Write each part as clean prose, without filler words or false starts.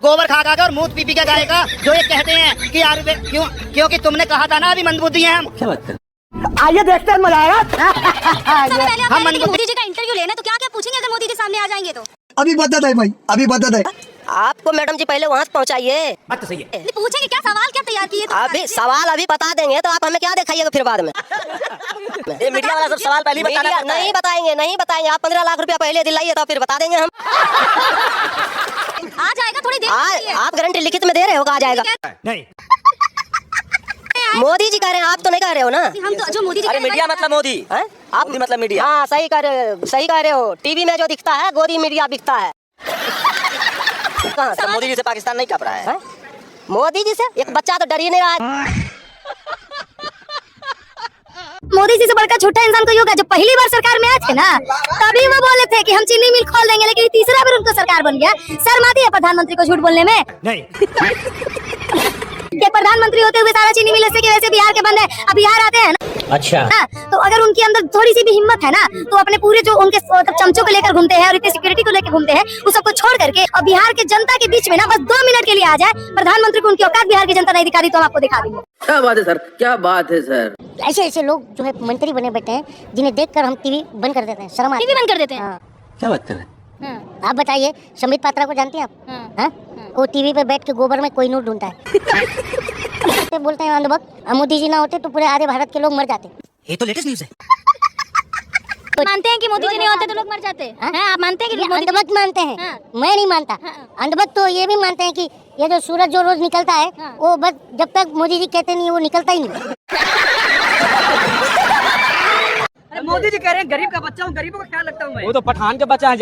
गोबर खा खा कर और मूत पी पी के गाएगा जो ये कहते हैं कि आयुर्वेद क्योंकि तुमने कहा था ना अभी मंदबुद्धि हैं हम। क्या बात कर, आइए देखते हैं मजा आएगा। हम मोदी जी का इंटरव्यू लेना तो क्या क्या पूछेंगे अगर मोदी जी सामने आ जाएंगे तो? अभी बता दे भाई, अभी बता दे। आपको मैडम जी पहले वहाँ पहुँचाइए। बात तो सही है। पूछेंगे क्या सवाल क्या तैयार किए? अभी सवाल अभी बता देंगे तो आप हमें क्या दिखाइएगा फिर बाद में। ये मीडिया वाला सब सवाल पहले बताना पड़ता है। नहीं बताएंगे, नहीं बताएंगे। आप 15 लाख रुपया पहले दिलाइए तो फिर बता देंगे हम। आ जाएगा थोड़ी देर। आप गारंटी लिखित में दे रहे हो आ जाएगा? नहीं, मोदी जी कह रहे हैं, आप तो नहीं कह रहे हो ना। हम तो जो मोदी जी अरे मीडिया मतलब मोदी है, आप भी मतलब मीडिया। हाँ सही कह रहे हो। टीवी में जो दिखता है गोदी मीडिया बिकता है। तो मोदी जी से पाकिस्तान नहीं कप रहा है? मोदी जी से एक बच्चा तो डर ही नहीं रहा है। मोदी जी से बढ़कर झूठा इंसान कोई होगा। जब पहली बार सरकार में आए थे ना तभी वो बोले थे कि हम चीनी मिल खोल देंगे, लेकिन तीसरा बार उनको सरकार बन गया। शर्म आती है प्रधानमंत्री को झूठ बोलने में? नहीं। ये प्रधानमंत्री होते हुए सारा चीनी मिल ऐसे कि वैसे बिहार के बंद है। अब बिहार आते हैं ना, अच्छा तो अगर उनके अंदर थोड़ी सी भी हिम्मत है ना तो अपने पूरे जो उनके चमचों को लेकर घूमते हैं और इतने सिक्योरिटी को लेकर घूमते हैं उस सबको छोड़ करके और बिहार के जनता के बीच में ना बस 2 मिनट के लिए आ जाए प्रधानमंत्री को। उनकी औकात बिहार की जनता नहीं दिखा दी तो हम आपको दिखा देंगे। क्या बात है सर, क्या बात है सर। ऐसे ऐसे लोग जो है मंत्री बने बैठे हैं जिन्हें देखकर हम टीवी बंद कर देते हैं। शर्म आती है। टीवी बंद कर देते हैं। क्या बात कर रहे हैं? आप बताइए, संबित पात्रा को जानती हैं आप? हाँ? वो टीवी पे बैठ के गोबर में कोई नोट ढूंढता है। बोलते हैं अंधभक्त, मोदी जी ना होते तो पूरे आधे भारत के लोग मर जाते। ये तो लेटेस्ट न्यूज़ है। तो मानते हैं कि मोदी जी नहीं होते तो लोग मर जाते हैं? आप मानते हैं कि अंधभक्त मानते हैं? मैं नहीं मानता। अंधभक्त तो ये भी मानते हैं कि ये जो सूरज जो रोज निकलता है वो बस जब तक मोदी जी कहते नहीं वो निकलता ही नहीं। मोदी जी कह रहे हैं गरीब का बच्चा हूँ, गरीबों का ख्याल रखता हूँ मैं। वो तो पठान के बच्चा है।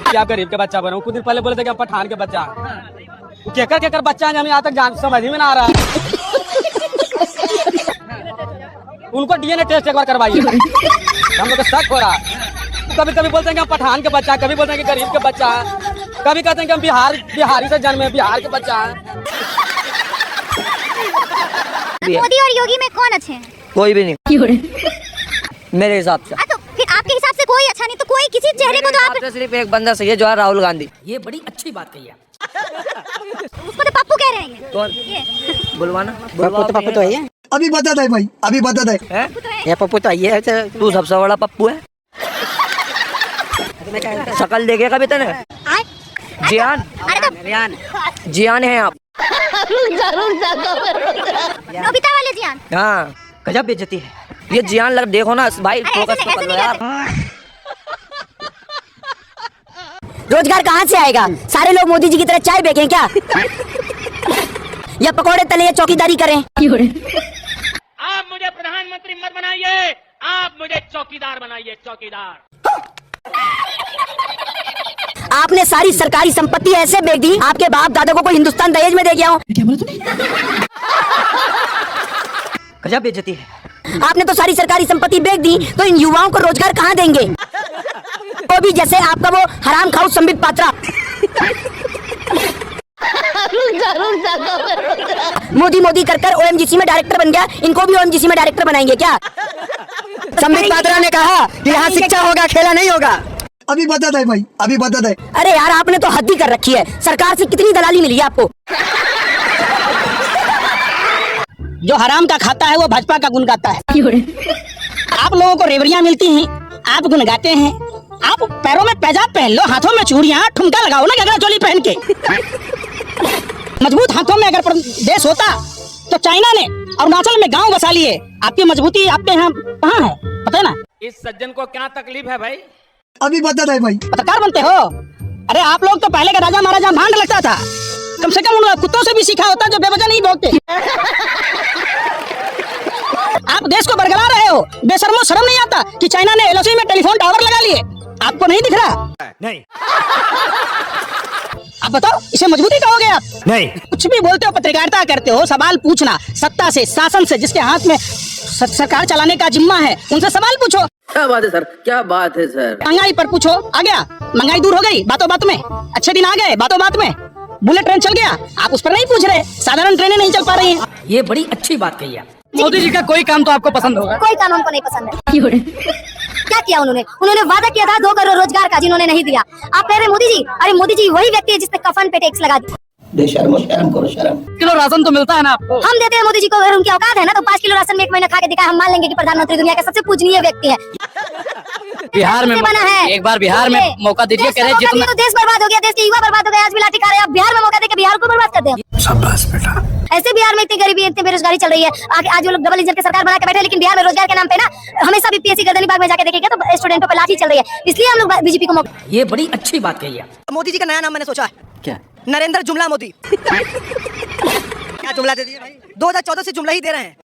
क्या गरीब के बच्चा बना? कुछ दिन पहले बोले थे कि पठान के बच्चा केकर बच्चा है, हमें यहाँ तक जान समझ में ना आ रहा है। उनको डीएनए टेस्ट एक बार करवाइए, हम लोग को शक हो रहा है। कभी कभी बोलते हैं कि हम पठान के बच्चा, कभी बोलते हैं कि गरीब के बच्चा है, कभी कहते हैं कि हम बिहारी से जन्मे बिहार के बच्चा है। मोदी और योगी में कौन अच्छे हैं? कोई भी नहीं मेरे हिसाब से। तो फिर आपके हिसाब से कोई अच्छा नहीं तो कोई किसी चेहरे को तो आप सिर्फ एक बंदा सही है जो है राहुल गांधी। ये बड़ी अच्छी बात कही है। उसको तो पप्पू कह रहे हैं। कौन? बुलवाना पप्पू तो है। अभी बता दे भाई, अभी बता दे। ये पप्पू तो है। तू सबसे बड़ा पप्पू है। शकल देखेगा कभी तूने? जियान, जियान है आप। नोबिता वाले जियान। हाँ, गजब बेइज्जती है ये जियान। लग देखो ना भाई, फोकस तो कर लो यार। रोजगार कहाँ से आएगा? सारे लोग मोदी जी की तरह चाय बेचें क्या? या पकौड़े तले या चौकीदारी करें? आप मुझे प्रधानमंत्री मत बनाइए, आप मुझे चौकीदार बनाइए, चौकीदार। आपने सारी सरकारी संपत्ति ऐसे बेच दी आपके बाप दादा को हिंदुस्तान दहेज में दे गया हो। क्या बोला तूने? गजब बेइज्जती है। आपने तो सारी सरकारी संपत्ति बेच दी तो इन युवाओं को रोजगार कहाँ देंगे? वो भी जैसे आपका वो हराम खाऊ संबित पात्रा। मोदी कर ओएमजीसी में डायरेक्टर बन गया, इनको भी ओएमजीसी में डायरेक्टर बनाएंगे क्या? संबित पात्रा ने कहा कि यहाँ शिक्षा होगा, खेला नहीं होगा। अभी बता दे भाई, अभी बता दे। अरे यार आपने तो हद ही कर रखी है। सरकार से कितनी दलाली मिली है आपको? जो हराम का खाता है वो भाजपा का गुण गाता है। आप लोगों को रेवड़ियाँ मिलती हैं, आप गुण गाते हैं। आप पैरों में पैजाब पहन लो, हाथों में चूड़ियाँ, ठुमका लगाओ ना गगरा चोली पहन के। मजबूत हाथों में अगर देश होता तो चाइना ने अरुणाचल में गांव बसा लिए। आपकी मजबूती आपके यहाँ कहाँ है पता है ना? इस सज्जन को क्या तकलीफ है भाई? अभी बता दे भाई। पत्रकार बनते हो? अरे आप लोग तो पहले का राजा महाराजा भांड लगता था। कम से कम उन कुत्तों से भी सीखा होता जो बेवजह नहीं भौंकते। आप देश को बरगला रहे हो। बेशर्मो, शर्म नहीं आता कि चाइना ने एलओसी में टेलीफोन टावर लगा लिए? आपको नहीं दिख रहा? नहीं। आप बताओ, इसे मजबूती कहोगे आप? नहीं। कुछ भी बोलते हो, पत्रकारिता करते हो। सवाल पूछना, सत्ता से, शासन से, जिसके हाथ में सरकार चलाने का जिम्मा है उनसे सवाल पूछो। क्या बात है सर, क्या बात है सर। महंगाई पर पूछो, आ गया? महंगाई दूर हो गई बातों बात में? अच्छे दिन आ गए बातों बात में? बुलेट ट्रेन चल गया? आप उस पर नहीं पूछ रहे। साधारण ट्रेनें नहीं चल पा रही हैं। ये बड़ी अच्छी बात कही है। मोदी जी का कोई काम तो आपको पसंद होगा? कोई काम हमको नहीं पसंद है। क्या किया उन्होंने वादा किया था 2 करोड़ रोजगार का, जिन्होंने नहीं दिया। आप कह रहे मोदी जी, अरे मोदी जी वही व्यक्ति है जिसने कफन पे टैक्स लगा दिया। शर्म करो शर्म। किलो राशन तो मिलता है ना आपको। हम देते हैं मोदी जी को, अगर उनकी औकात है ना तो 5 किलो राशन में 1 महीना खा के दिखाए, हम मान लेंगे कि प्रधानमंत्री दुनिया का सबसे पूजनीय व्यक्ति है। बिहार में बना है एक बार बिहार में मौका दीजिए, कह रहे जितना तो देश बर्बाद हो गया, देश के युवा बर्बाद हो गए, आज भी लाठी खा रहे हैं। आप बिहार में मौका देके बिहार को बर्बाद कर दे। शाबाश बेटा। ऐसे बिहार में इतनी गरीबी, इतनी बेरोजगारी चल रही है। आज वो लोग डबल इंजन की सरकार बना के बैठे, लेकिन बिहार में रोजगार के नाम पे ना हमेशा भी पीएससी गर्दनी बाग में जाके देखेंगे तो स्टूडेंटों पे लाठी चल रही है। इसलिए हम लोग बीजेपी को मौका। ये बड़ी अच्छी बात कही है। मोदी जी का नया नाम मैंने सोचा है। क्या? नरेंद्र जुमला मोदी। क्या जुमला दे दिए भाई? 2014 से जुमला ही दे रहे हैं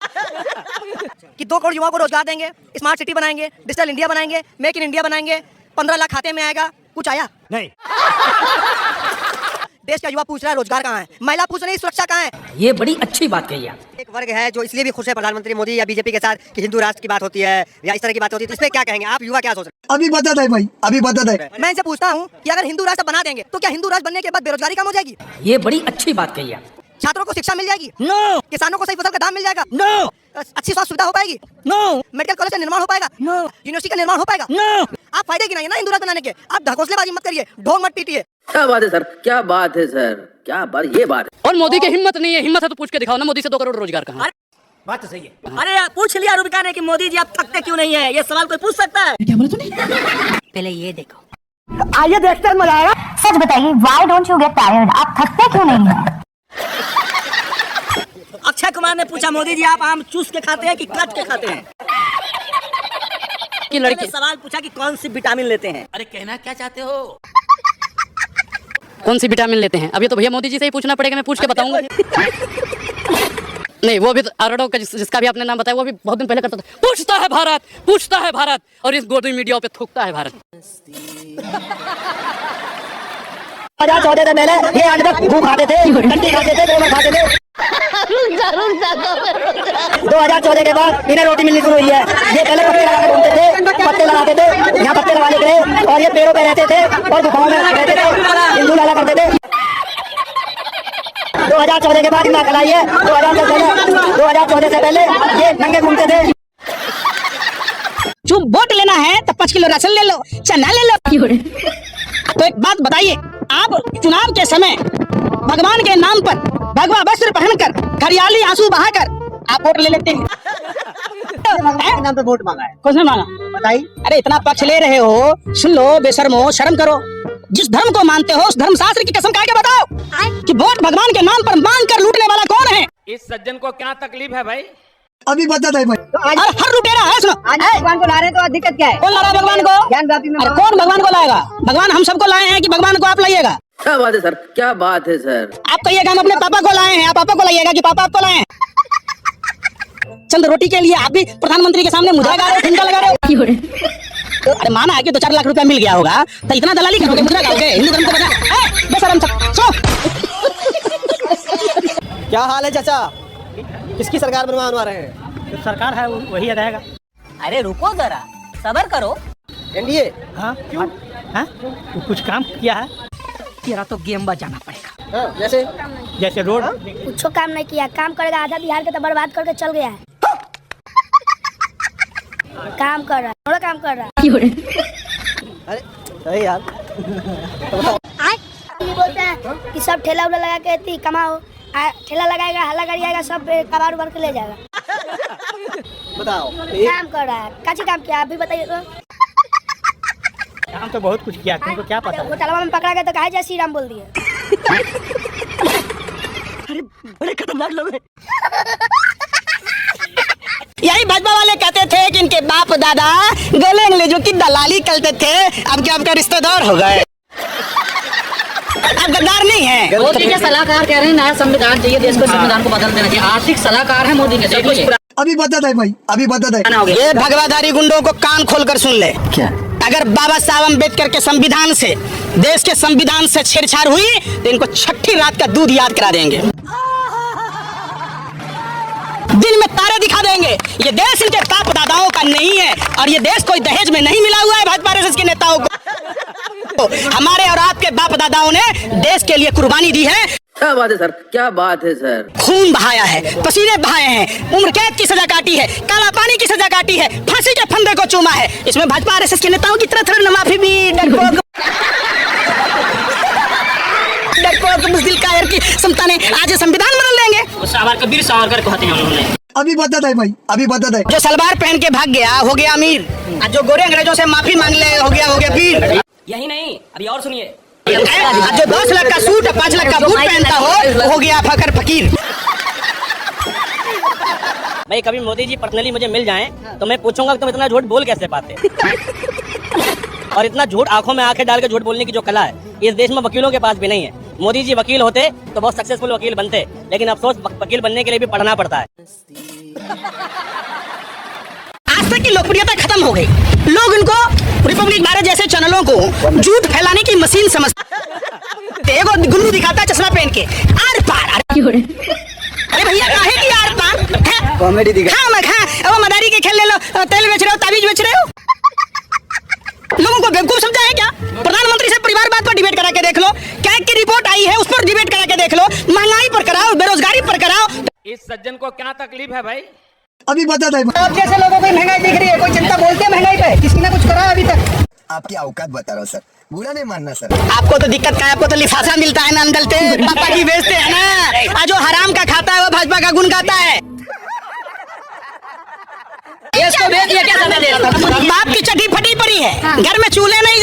कि 2 करोड़ युवाओं को रोजगार देंगे, स्मार्ट सिटी बनाएंगे, डिजिटल इंडिया बनाएंगे, मेक इन इंडिया बनाएंगे, 15 लाख खाते में आएगा। कुछ आया नहीं। देश का युवा पूछ रहा है रोजगार कहाँ है, महिला पूछ रही है सुरक्षा कहाँ है। ये बड़ी अच्छी बात कही है। एक वर्ग है जो इसलिए भी खुश है प्रधानमंत्री मोदी या बीजेपी के साथ कि हिंदू राष्ट्र की बात होती है या इस तरह की बात होती है, तो इस पे क्या कहेंगे आप? युवा क्या सोच रहे हैं? अभी बता दे भाई, अभी बता दे। मैं इनसे पूछता हूँ कि अगर हिंदू राष्ट्र बना देंगे तो क्या हिंदू राष्ट्र बनने के बाद बेरोजगारी कम हो जाएगी? ये बड़ी अच्छी बात कही है। छात्रों को शिक्षा मिल जाएगी? नो किसानों को सही फसल का दाम मिल जाएगा? नो अच्छी स्वास्थ्य सुविधा हो पाएगी? नो मेडिकल कॉलेज का निर्माण हो पाएगा? नो यूनिवर्सिटी का निर्माण हो पाएगा? नो। आप फायदे की नहीं है ना हिंदू राष्ट्र बनाने के। आप ढकोसलेबाजी मत करिए, ढोंग मत पीटिए। क्या बात है सर, क्या बात है सर, क्या बात, ये बात है। और मोदी की हिम्मत नहीं है, हिम्मत है तो पूछ के दिखाओ ना मोदी से 2 करोड़ रोजगार कहाँ? बात तो सही है। अरे पूछ लिया रूबिका ने कि मोदी जी आप थकते क्यों नहीं है? ये सवाल कोई पूछ सकता है? क्या बोला तूने? पहले ये देखो। आइए देखते हैं, मजा आएगा। सच बताइए, why don't you get tired? आप थकते क्यों नहीं है? अक्षय कुमार ने पूछा मोदी जी आप आम चूस के खाते हैं कि काट के खाते हैं? कि लड़की सवाल पूछा कि कौन सी विटामिन लेते हैं? अरे कहना क्या चाहते हो? कौन सी विटामिन लेते हैं? अभी तो भैया मोदी जी से ही पूछना पड़ेगा, मैं पूछ के बताऊंगा। नहीं वो भी तो आरोडो का जिसका भी आपने नाम बताया वो भी बहुत दिन पहले करता था। पूछता है भारत और इस गोदी मीडिया पे थूकता है भारत। 2014 से पहले ये अंडा भूख खाते थे, टट्टी खाते थे, गोबर खाते थे। 2014 के बाद इन्हें रोटी मिलनी शुरू हुई है। ये पहले पत्ते लगा के घूमते थे, पत्ते लगाते थे, यहाँ पत्ते लगाने के लिए, और ये पेड़ों पे रहते थे और गुफाओं में रहते थे, हिंदू लाला करते थे। 2014 के बाद दिमाग खलाई है। 2014 से पहले ये नंगे घूमते थे। जो वोट लेना है तो 5 किलो राशन ले लो, चना ले लो। तो एक बात बताइए, आप चुनाव के समय भगवान के नाम पर भगवा वस्त्र पहनकर हरियाली आंसू बहाकर आप वोट ले लेते हैं? नाम पे वोट मांगा है। कौन सा मांगा बताइए। अरे इतना पक्ष ले रहे हो, सुन लो, बेशर्मो, शर्म करो। जिस धर्म को मानते हो उस धर्म शास्त्र की कसम खा के बताओ कि वोट भगवान के नाम पर मांग कर लूटने वाला कौन है? इस सज्जन को क्या तकलीफ है भाई? अभी बता दे भाई। अरे हर लुटेरा है, सुनो। भगवान को ला रहे तो दिक्कत क्या है? कौन ला रहा है भगवान को? अरे कौन भगवान को लाएगा? भगवान हम सबको लाए हैं कि भगवान को आप लाइएगा? क्या बात है सर, क्या बात है सर। आप कहिएगा हम अपने पापा को लाए हैं, आप पापा को लाइएगा कि पापा आपको लाए हैं? चंद रोटी के लिए आप भी प्रधानमंत्री के सामने मुद्रा गा रहे हो, ठुमका लगा रहे हो। अरे माना है कि 2-4 लाख रुपया मिल गया होगा तो इतना दलाली करोगे, मुद्रा गाओगे? हिंदू धर्म को बचा बेशरम सो। क्या हाल है चाचा? किसकी सरकार बनवा रहे हैं? जो सरकार है वही रहेगा। अरे रुको जरा, सबर करो। एनडीए। हाँ क्यों? हाँ कुछ काम किया है? तेरा तो गेम बजाना पड़ेगा। हाँ, जैसे रोड कुछ काम नहीं किया, काम करेगा आधा बिहार के तो बर्बाद करके चल गया है। काम कर रहा है, थोड़ा काम कर रहा है। अरे सही यार। ये बोलते हैं कि सब ठेला उला लगा के कमाओ, ठेला लगाएगा, हल्ला गाड़ी आएगा, सब कबाड़ उबाड़ के ले जाएगा। बताओ। काम कर रहा है, काची काम किया आप भी बताइए तो। काम तो बहुत कुछ किया, तुमको क्या पता? घोटाला में पकड़ा गया तो कहे जय श्री राम बोल दिए। अरे बड़े खतरनाक लोग हैं। यही भाजपा वाले कहते थे कि इनके बाप दादा गले अंग्रेजों की दलाली करते थे, अब क्या आपका रिश्तेदार हो गए? अब गद्दार नहीं है। मोदी के सलाहकार कह रहे हैं नया संविधान चाहिए, देश को संविधान को बदल देना चाहिए। आर्थिक सलाहकार है मोदी के। अभी बता दे भाई, अभी बता दे। ये भगवाधारी गुंडों को कान खोलकर सुन ले। क्या? अगर बाबा साहब अम्बेडकर के संविधान से, देश के संविधान से छेड़छाड़ हुई तो इनको छठी रात का दूध याद करा देंगे, दिन में तारे दिखा देंगे। ये देश इनके बाप दादाओं का नहीं है और ये देश कोई दहेज में नहीं मिला हुआ है भाजपा आरएसएस के नेताओं को। हमारे और आपके बाप दादाओं ने देश के लिए कुर्बानी दी है। क्या बात है सर, क्या बात है सर। खून बहाया है, पसीने बहाए हैं, उम्र कैद की सजा काटी है, काला पानी की सजा काटी है, फांसी के फंदे को चूमा है। इसमें भाजपा आरएसएस के नेताओं की तरह माफी भी डरपोक बुज़दिल कायर की समता ने आज संविधान बदल देंगे। सावरकर वीर सावरकर कहते हैं उन्होंने। अभी बदत है भाई, अभी बदत है। जो सलवार पहन के भाग गया हो गया अमीर, और जो गोरे अंग्रेजों से माफी मांग ले हो गया पीर। यही नहीं, अभी और सुनिए। जो 10 लाख का सूट 5 लाख का बूट पहनता हो गया फकर फकीर। भाई कभी मोदी जी पर्सनली मुझे मिल जाएं तो मैं पूछूंगा कि तुम इतना झूठ बोल कैसे पाते। और इतना झूठ आंखों में आंखें डाल के झूठ बोलने की जो कला है इस देश में वकीलों के पास भी नहीं है। मोदी जी वकील होते तो बहुत सक्सेसफुल वकील बनते, लेकिन अफसोस वकील बनने के लिए भी पढ़ना पड़ता है। आज तक की लोकप्रियता खत्म हो गई। लोग इनको रिपब्लिक भारत जैसे चैनलों को झूठ फैलाने की मशीन समझते। एगो गुल्लू दिखाता है चश्मा पहन के आर पार। अरे भैया काहे की आर पार? कॉमेडी दिखा। हाँ मैं वो मदारी के खेल ले लो, तेल बेच रहे हो, ताबीज बेच रहे हो। लोगों को बेवकूफ समझा है क्या? प्रधानमंत्री से परिवार बात पर डिबेट करा के देख लो, कैग की रिपोर्ट आई है उस पर डिबेट करा के देख लो, महंगाई पर कराओ, बेरोजगारी पर कराओ। इस सज्जन को क्या तकलीफ है भाई? अभी बदत है भाई। आप जैसे लोगों को महंगाई दिख रही है, कोई चिंता बोलते हैं महंगाई पे? किसी ने कुछ करा अभी तक? आपकी औकात बता रहा हूँ सर, बुरा नहीं मानना सर। आपको तो दिक्कत का है, आपको तो लिफाफा मिलता है, नाम डलते पापा जी बेचते हैं ना। आज जो हराम का खाता है वो भाजपा का गुण गाता है। इसको भेज दिया, क्या सजा दे रहा था? बाप की चड्डी फटी पड़ी है, घर में चूल्हे नहीं